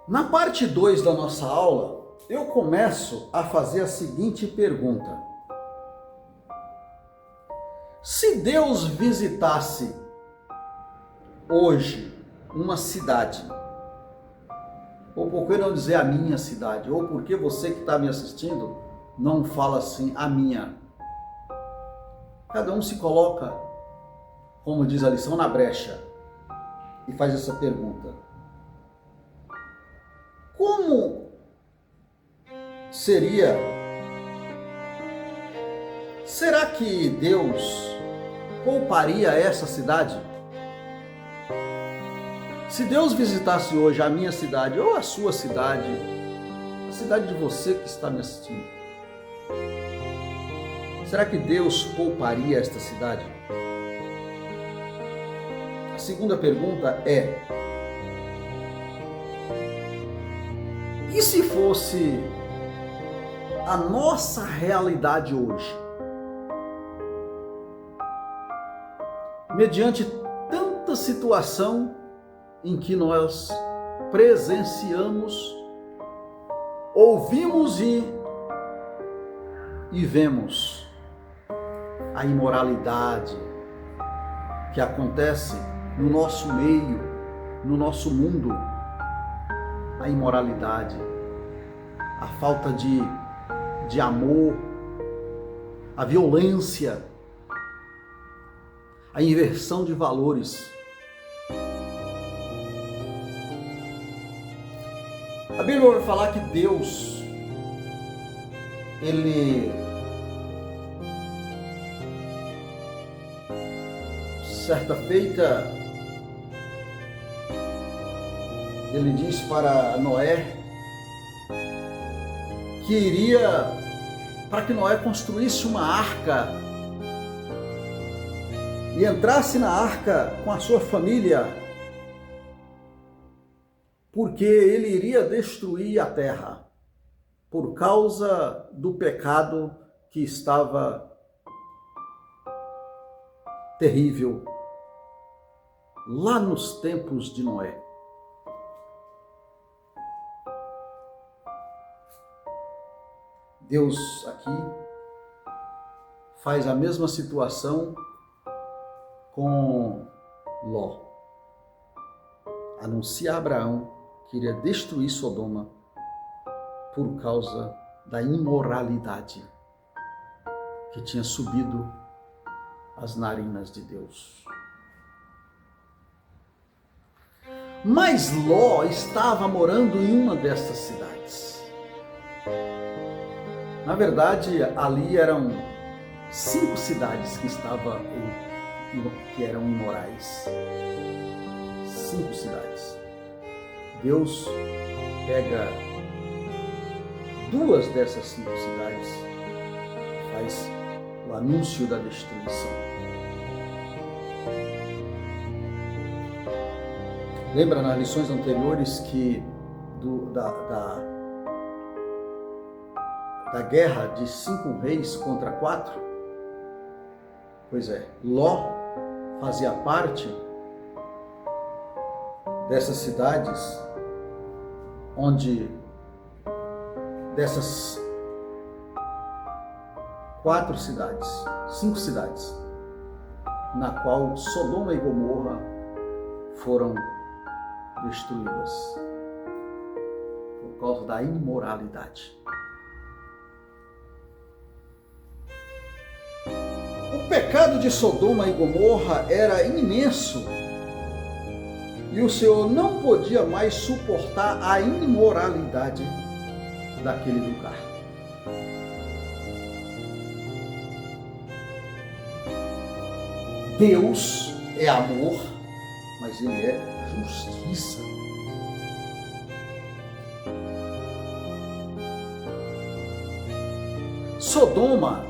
Na parte 2 da nossa aula, eu começo a fazer a seguinte pergunta. Se Deus visitasse hoje uma cidade, ou por que não dizer a minha cidade, ou porque você que está me assistindo não fala assim, a minha. Cada um se coloca, como diz a lição, na brecha e faz essa pergunta. Como seria? Será que Deus pouparia essa cidade? Se Deus visitasse hoje a minha cidade ou a sua cidade, a cidade de você que está me assistindo, será que Deus pouparia esta cidade? A segunda pergunta é: e se fosse a nossa realidade hoje? Mediante tanta situação em que nós presenciamos, ouvimos e vemos a imoralidade que acontece no nosso meio, no nosso mundo, a imoralidade, a falta de amor, a violência, a inversão de valores. A Bíblia vai falar que Deus, Ele certa feita, Ele diz para Noé que iria, para que Noé construísse uma arca e entrasse na arca com a sua família, porque ele iria destruir a terra por causa do pecado que estava terrível lá nos tempos de Noé. Deus aqui faz a mesma situação com Ló. Anuncia a Abraão que iria destruir Sodoma por causa da imoralidade que tinha subido às narinas de Deus. Mas Ló estava morando em uma dessas cidades. Na verdade, ali eram 5 cidades que eram imorais. 5 cidades. Deus pega 2 dessas 5 cidades e faz o anúncio da destruição. Lembra nas lições anteriores que da guerra de 5 reis contra 4? Pois é, Ló fazia parte dessas cidades, onde dessas 5 cidades, na qual Sodoma e Gomorra foram destruídas por causa da imoralidade. O pecado de Sodoma e Gomorra era imenso e o Senhor não podia mais suportar a imoralidade daquele lugar. Deus é amor, mas Ele é justiça. Sodoma,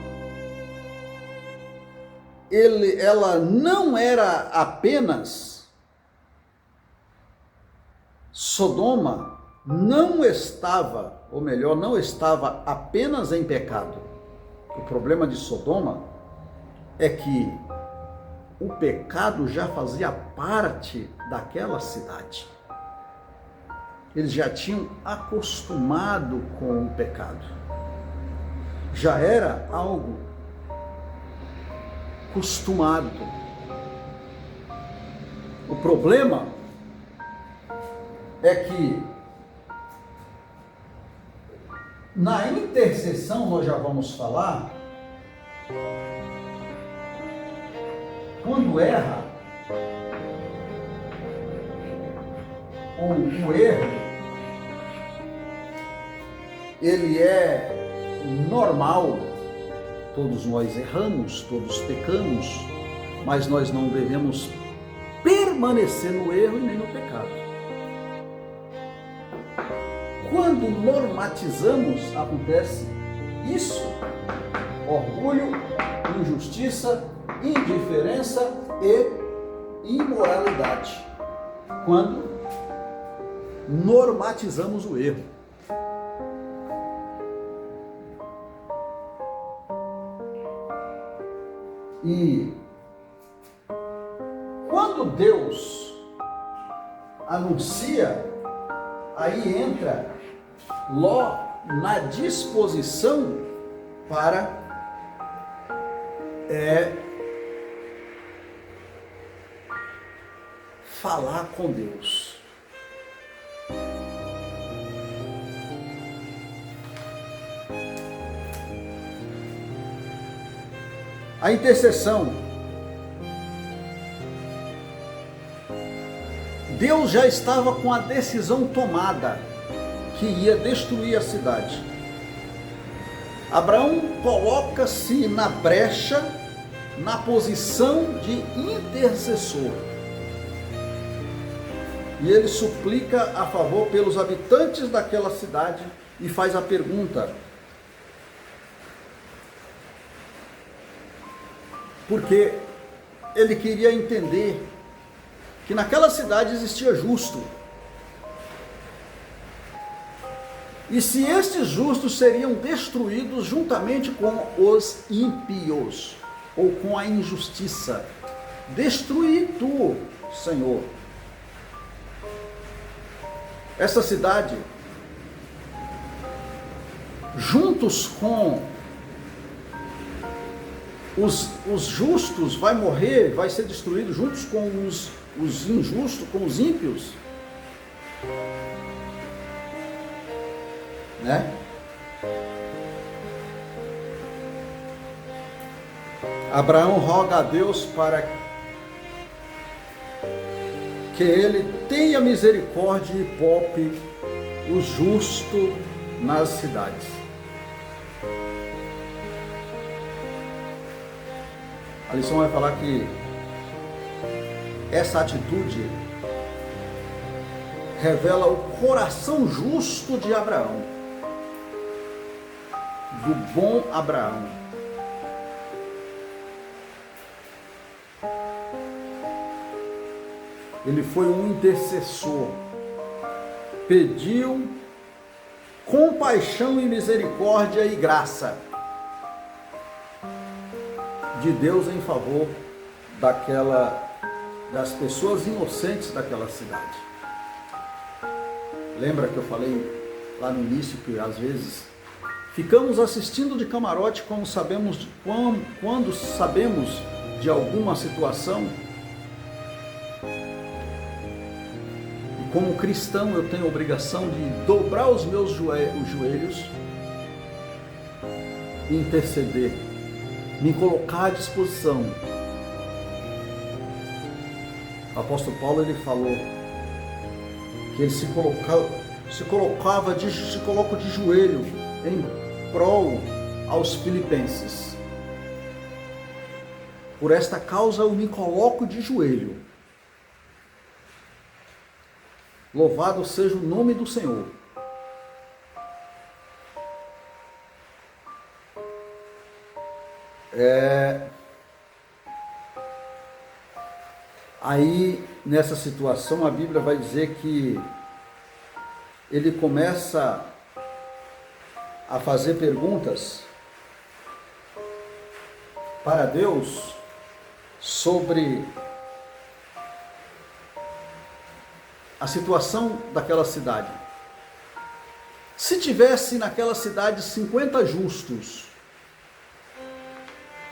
ela não era apenas... Sodoma não estava, ou melhor, não estava apenas em pecado. O problema de Sodoma é que o pecado já fazia parte daquela cidade. eles já tinham acostumado com o pecado. Já era algo acostumado. O problema é que na intercessão, nós já vamos falar, quando erra, ou o erro, ele é normal. Todos nós erramos, todos pecamos, mas nós não devemos permanecer no erro e nem no pecado. Quando normatizamos, acontece isso: orgulho, injustiça, indiferença e imoralidade. Quando normatizamos o erro. E quando Deus anuncia, aí entra Ló na disposição para falar com Deus. A intercessão. Deus já estava com a decisão tomada que ia destruir a cidade. Abraão coloca-se na brecha, na posição de intercessor. E ele suplica a favor pelos habitantes daquela cidade e faz a pergunta: porque ele queria entender que naquela cidade existia justo. E se estes justos seriam destruídos juntamente com os ímpios, ou com a injustiça. Destruir tu, Senhor. Essa cidade, juntos com os justos, vai morrer, vai ser destruído juntos com os injustos, com os ímpios, né? Abraão roga a Deus para que ele tenha misericórdia e poupe o justo nas cidades. A lição vai falar que essa atitude revela o coração justo de Abraão, do bom Abraão. Ele foi um intercessor, pediu compaixão e misericórdia e graça de Deus em favor das pessoas inocentes daquela cidade. Lembra que eu falei lá no início que às vezes ficamos assistindo de camarote quando sabemos de alguma situação? E como cristão eu tenho a obrigação de dobrar os meus joelhos e interceder, me colocar à disposição. O apóstolo Paulo, ele falou que ele se coloca de joelho em prol aos filipenses. Por esta causa eu me coloco de joelho. Louvado seja o nome do Senhor. Aí, nessa situação, a Bíblia vai dizer que ele começa a fazer perguntas para Deus sobre a situação daquela cidade. Se tivesse naquela cidade 50 justos,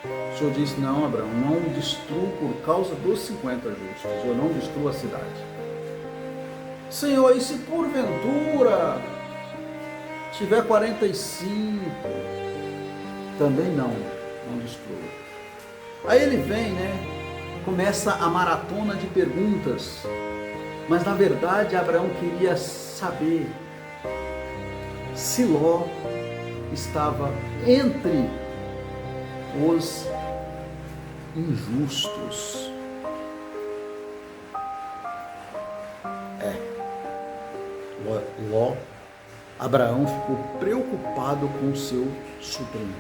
o Senhor disse: não, Abraão, não destruo por causa dos 50 justos, eu não destruo a cidade. Senhor, e se porventura tiver 45, também não destruo. Aí ele vem, começa a maratona de perguntas, mas na verdade Abraão queria saber se Ló estava entre os injustos. Abraão ficou preocupado com seu sobrinho.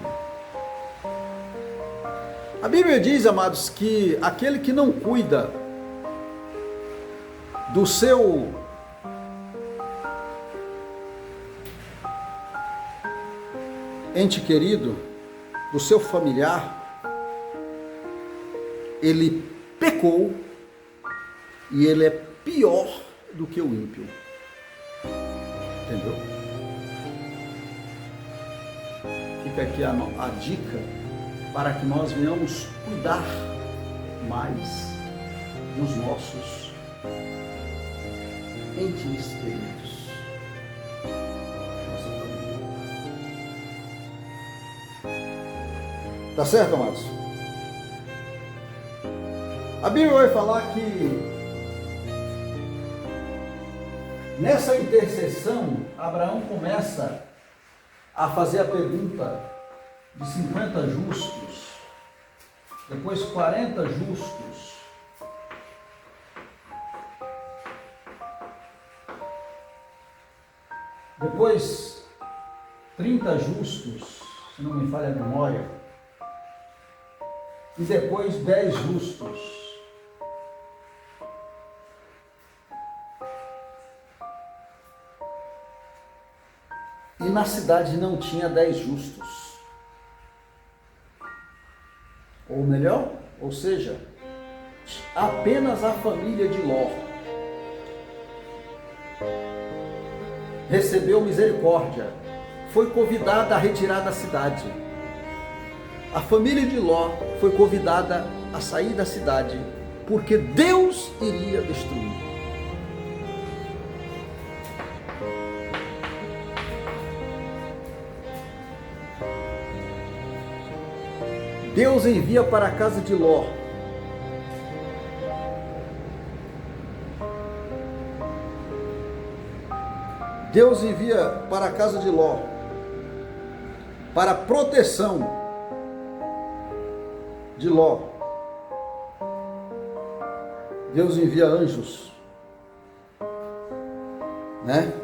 A Bíblia diz, amados, que aquele que não cuida do seu ente querido, do seu familiar, ele pecou e ele é pior do que o ímpio. Entendeu? Fica aqui a dica para que nós venhamos cuidar mais dos nossos entes queridos. Nossa família. Tá certo, amados? A Bíblia vai falar que nessa intercessão, Abraão começa a fazer a pergunta de 50 justos, depois 40 justos, depois 30 justos, se não me falha a memória, e depois 10 justos. E na cidade não tinha 10 justos. Ou melhor, ou seja, apenas a família de Ló recebeu misericórdia, foi convidada a retirar da cidade. A família de Ló foi convidada a sair da cidade, porque Deus iria destruir. Deus envia para a casa de Ló Deus envia para a casa de Ló para a proteção de Ló. Deus envia anjos, né?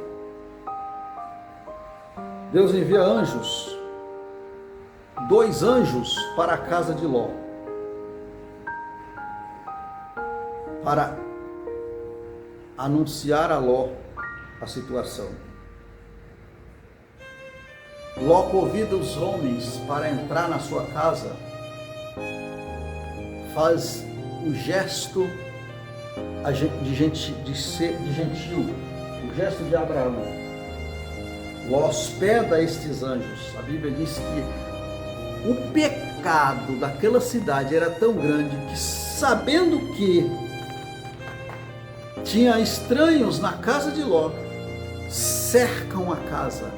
Deus envia anjos, 2 anjos para a casa de Ló, para anunciar a Ló a situação. Ló convida os homens para entrar na sua casa, faz o gesto de gentil, o gesto de Abraão. Ló hospeda estes anjos. A Bíblia diz que o pecado daquela cidade era tão grande que, sabendo que tinha estranhos na casa de Ló, cercam a casa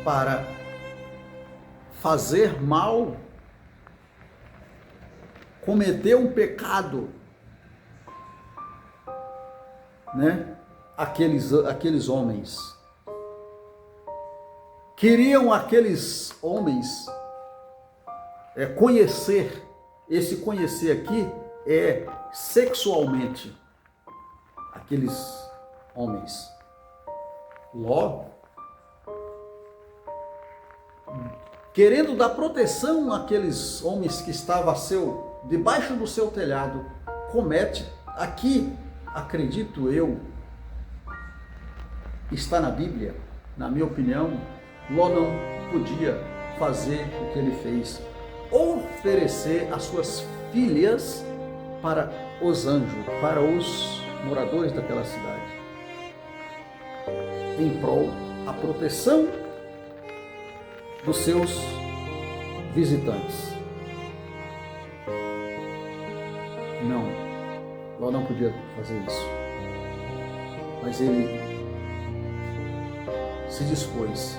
para fazer mal, cometer um pecado, né? Aqueles homens queriam, aqueles homens conhecer. Esse conhecer aqui é sexualmente. Aqueles homens. Ló, querendo dar proteção àqueles homens que estavam debaixo do seu telhado, comete, aqui, acredito eu, está na Bíblia, na minha opinião, Ló não podia fazer o que ele fez, oferecer as suas filhas para os anjos, para os moradores daquela cidade. em prol da proteção dos seus visitantes. Não, Ló não podia fazer isso. Mas ele se dispôs.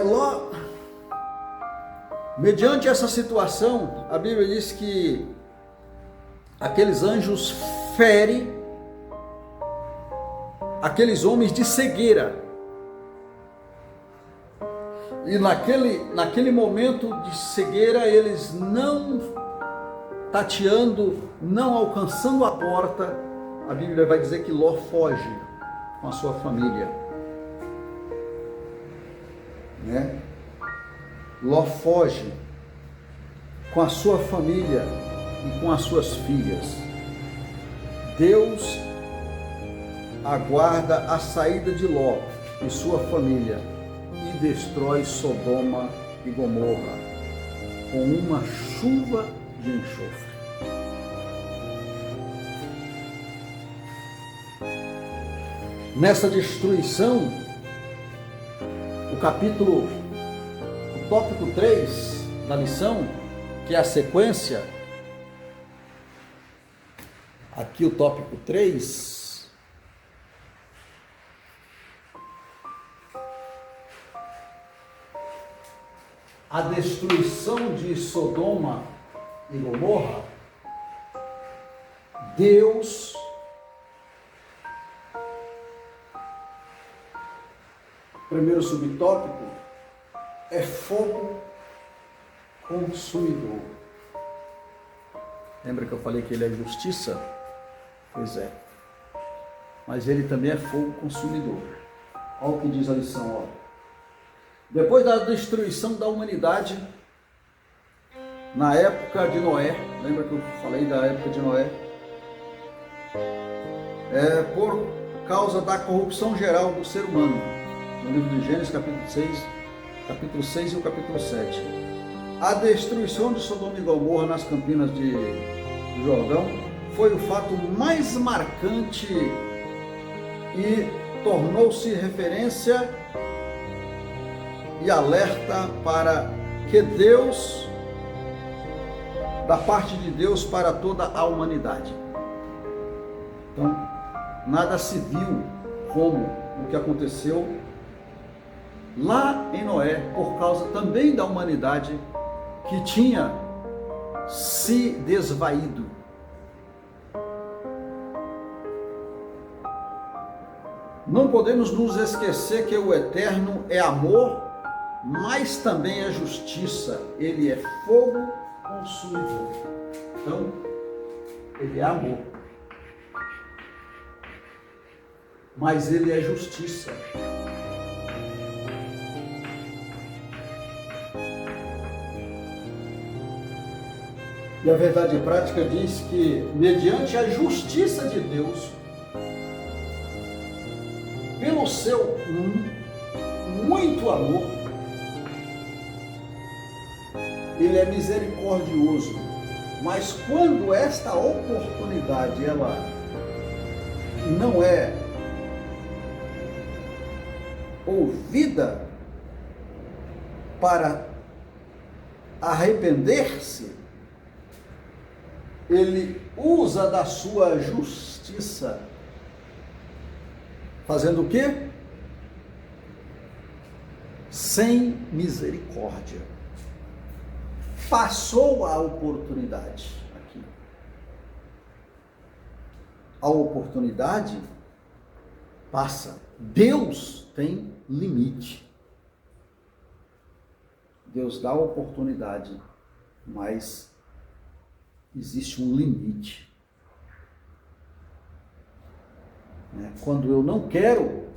Ló, mediante essa situação, a Bíblia diz que aqueles anjos ferem aqueles homens de cegueira. E naquele momento de cegueira, eles não tateando, não alcançando a porta, a Bíblia vai dizer que Ló foge com a sua família. Né? Ló foge com a sua família e com as suas filhas. Deus aguarda a saída de Ló e sua família e destrói Sodoma e Gomorra com uma chuva de enxofre. Nessa destruição, o tópico 3 da lição, que é a sequência, aqui o tópico 3, a destruição de Sodoma e Gomorra, Deus primeiro subtópico é fogo consumidor. Lembra que eu falei que ele é justiça? Pois é. Mas ele também é fogo consumidor. Olha o que diz a lição, ó. Depois da destruição da humanidade, na época de Noé, lembra que eu falei da época de Noé? Por causa da corrupção geral do ser humano. No livro de Gênesis, capítulo 6 e o capítulo 7. A destruição de Sodoma e Gomorra nas campinas do Jordão foi o fato mais marcante e tornou-se referência e alerta para que Deus, da parte de Deus para toda a humanidade. Então, nada se viu como o que aconteceu lá em Noé, por causa também da humanidade que tinha se desvaído. Não podemos nos esquecer que o Eterno é amor, mas também é justiça. Ele é fogo consumidor. Então, ele é amor, mas ele é justiça. E a verdade prática diz que, mediante a justiça de Deus, pelo seu muito amor, ele é misericordioso. Mas quando esta oportunidade ela não é ouvida para arrepender-se, ele usa da sua justiça, fazendo o quê? Sem misericórdia. Passou a oportunidade aqui. A oportunidade passa. Deus tem limite. Deus dá a oportunidade, mas existe um limite. Quando eu não quero,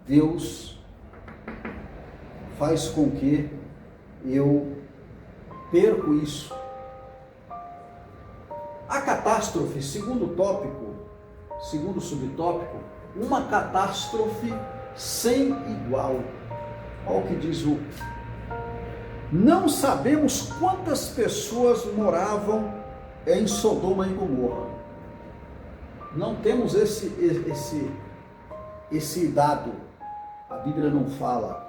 Deus faz com que eu perco isso. A catástrofe, segundo subtópico, uma catástrofe sem igual. Olha o que diz o... Não sabemos quantas pessoas moravam em Sodoma e Gomorra. não temos esse dado. A Bíblia não fala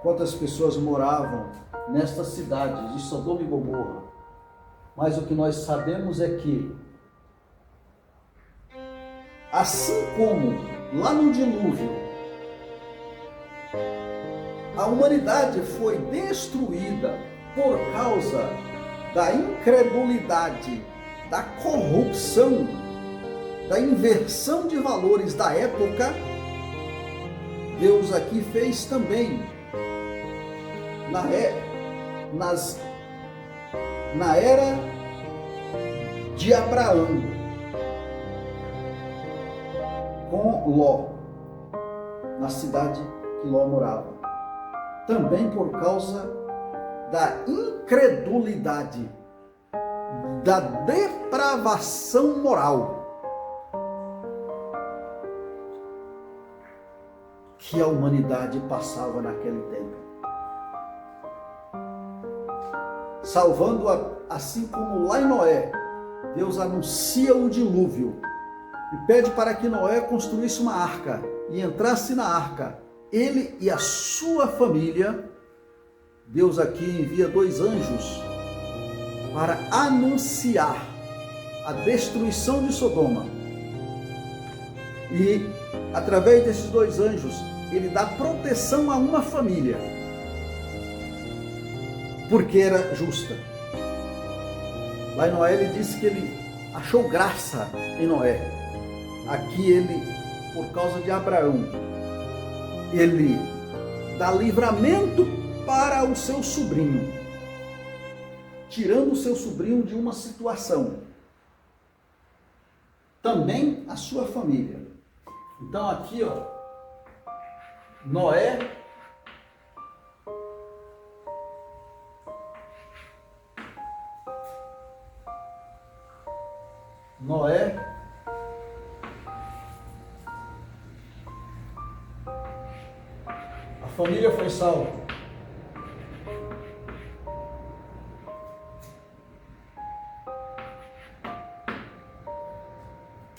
quantas pessoas moravam nestas cidades de Sodoma e Gomorra. Mas o que nós sabemos é que, assim como lá no dilúvio, a humanidade foi destruída por causa da incredulidade, da corrupção, da inversão de valores da época, Deus aqui fez também na era de Abraão com Ló, na cidade que Ló morava, também por causa da incredulidade, da depravação moral que a humanidade passava naquele tempo. Salvando, assim como lá em Noé, Deus anuncia o dilúvio e pede para que Noé construísse uma arca e entrasse na arca, ele e a sua família. Deus aqui envia 2 anjos para anunciar a destruição de Sodoma. E através desses 2 anjos, ele dá proteção a uma família, porque era justa. Lá em Noé ele disse que ele achou graça em Noé. Aqui ele, por causa de Abraão, ele dá livramento para o seu sobrinho, tirando o seu sobrinho de uma situação. Também a sua família. Então aqui, Noé a família foi salva.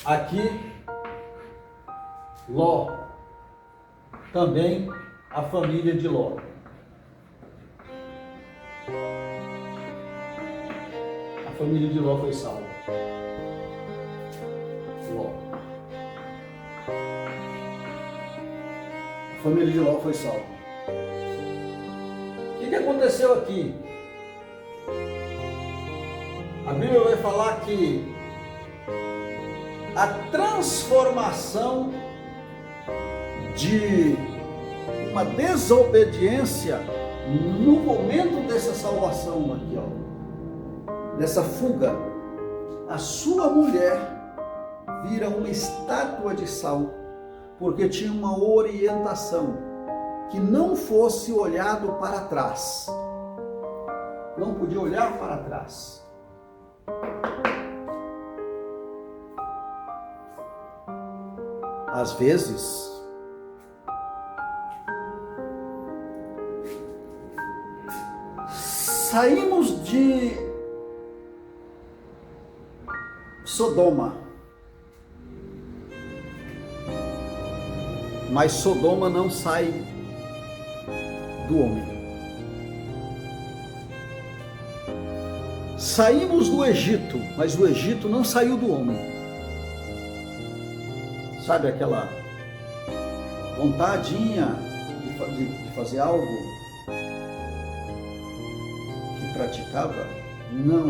Aqui Ló, também a família de Ló. A família de Ló foi salva. Ló. A família de Ló foi salva. O que aconteceu aqui? A Bíblia vai falar que a transformação de uma desobediência no momento dessa salvação aqui, dessa fuga, a sua mulher vira uma estátua de sal, porque tinha uma orientação que não fosse olhado para trás, não podia olhar para trás. Às vezes, saímos de Sodoma, mas Sodoma não sai do homem. Saímos do Egito, mas o Egito não saiu do homem. Sabe aquela vontadinha de fazer algo que praticava? Não.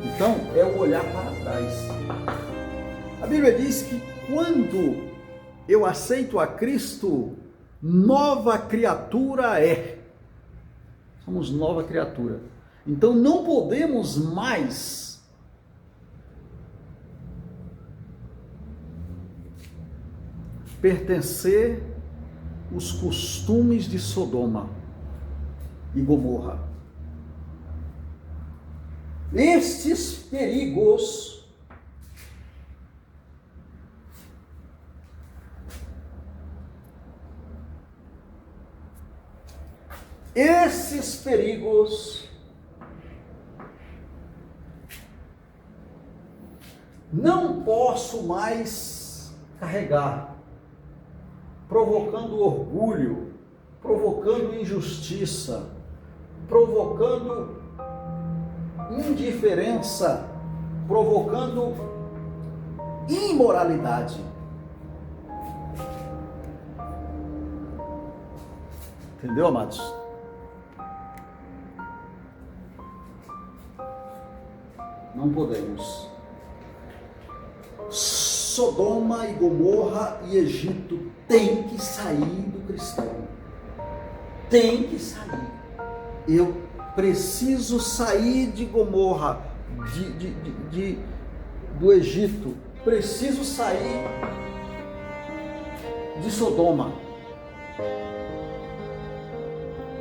Então é o olhar para trás. A Bíblia diz que quando eu aceito a Cristo, nova criatura é. Somos nova criatura. Então não podemos mais pertencer os costumes de Sodoma e Gomorra. Estes perigos não posso mais carregar, provocando orgulho, provocando injustiça, provocando indiferença, provocando imoralidade. Entendeu, amados? Não podemos. Sodoma e Gomorra e Egito tem que sair do cristão. Tem que sair. Eu preciso sair de Gomorra, do Egito. Preciso sair de Sodoma.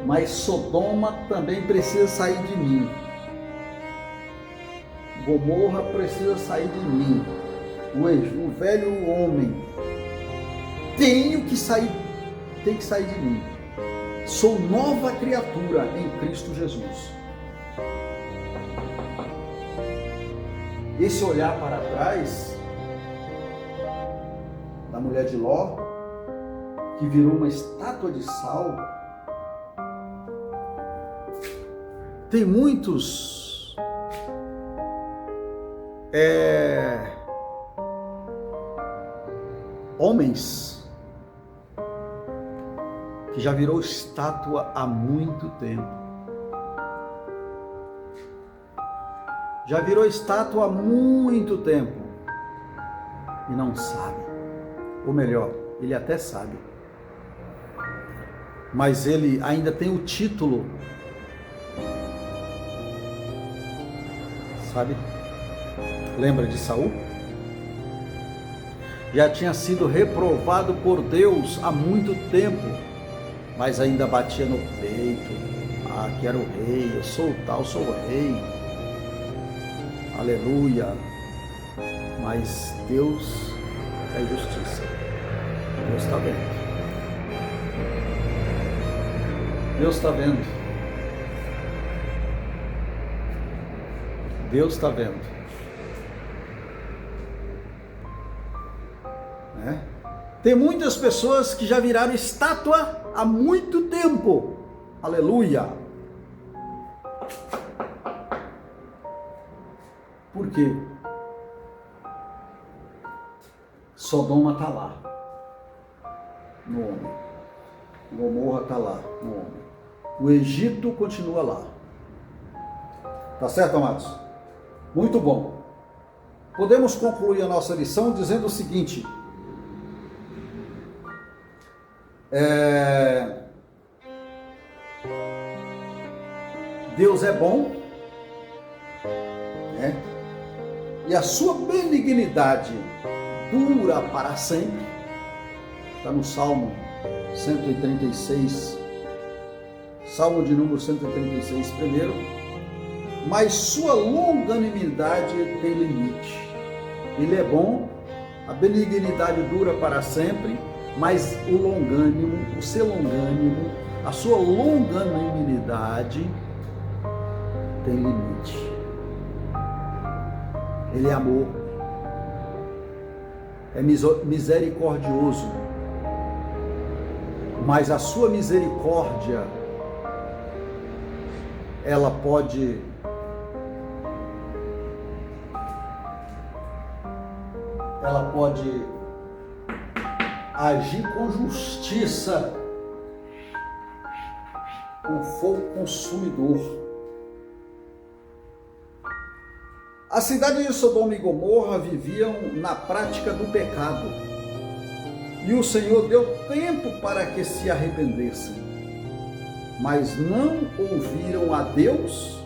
Mas Sodoma também precisa sair de mim. Gomorra precisa sair de mim. O velho homem tem que sair de mim. Sou nova criatura em Cristo Jesus. Esse olhar para trás da mulher de Ló, que virou uma estátua de sal, tem muitos homens que já virou estátua há muito tempo. Já virou estátua há muito tempo e não sabe. Ou melhor, ele até sabe, mas ele ainda tem o título, sabe? Lembra de Saul? Já tinha sido reprovado por Deus há muito tempo, mas ainda batia no peito. Ah, que era o rei, eu sou tal, sou o rei. Aleluia. Mas Deus é justiça. Deus está vendo. Deus está vendo. Deus está vendo. Tem muitas pessoas que já viraram estátua há muito tempo. Aleluia. Por quê? Sodoma está lá, no homem. Gomorra está lá, no homem. O Egito continua lá. Tá certo, amados? Muito bom. Podemos concluir a nossa lição dizendo o seguinte: Deus é bom, né? E a sua benignidade dura para sempre. Está no Salmo 136, Salmo de número 136, primeiro. Mas sua longanimidade tem limite. Ele é bom, a benignidade dura para sempre, mas o longânimo, o seu longânimo, a sua longanimidade tem limite. Ele é amor, é misericordioso, mas a sua misericórdia, ela pode agir com justiça, com fogo consumidor. A cidade de Sodoma e Gomorra viviam na prática do pecado, e o Senhor deu tempo para que se arrependessem, mas não ouviram a Deus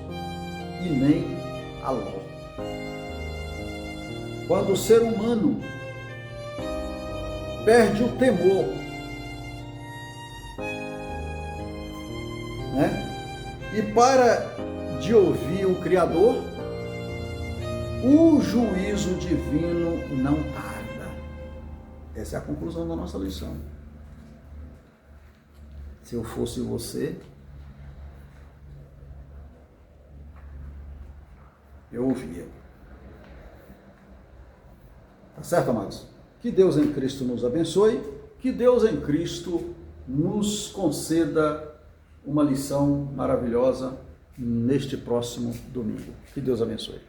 e nem a Ló. Quando o ser humano perde o temor, né? E para de ouvir o Criador, o juízo divino não tarda. Essa é a conclusão da nossa lição. Se eu fosse você, eu ouvia. Tá certo, amados? Que Deus em Cristo nos abençoe, que Deus em Cristo nos conceda uma lição maravilhosa neste próximo domingo. Que Deus abençoe.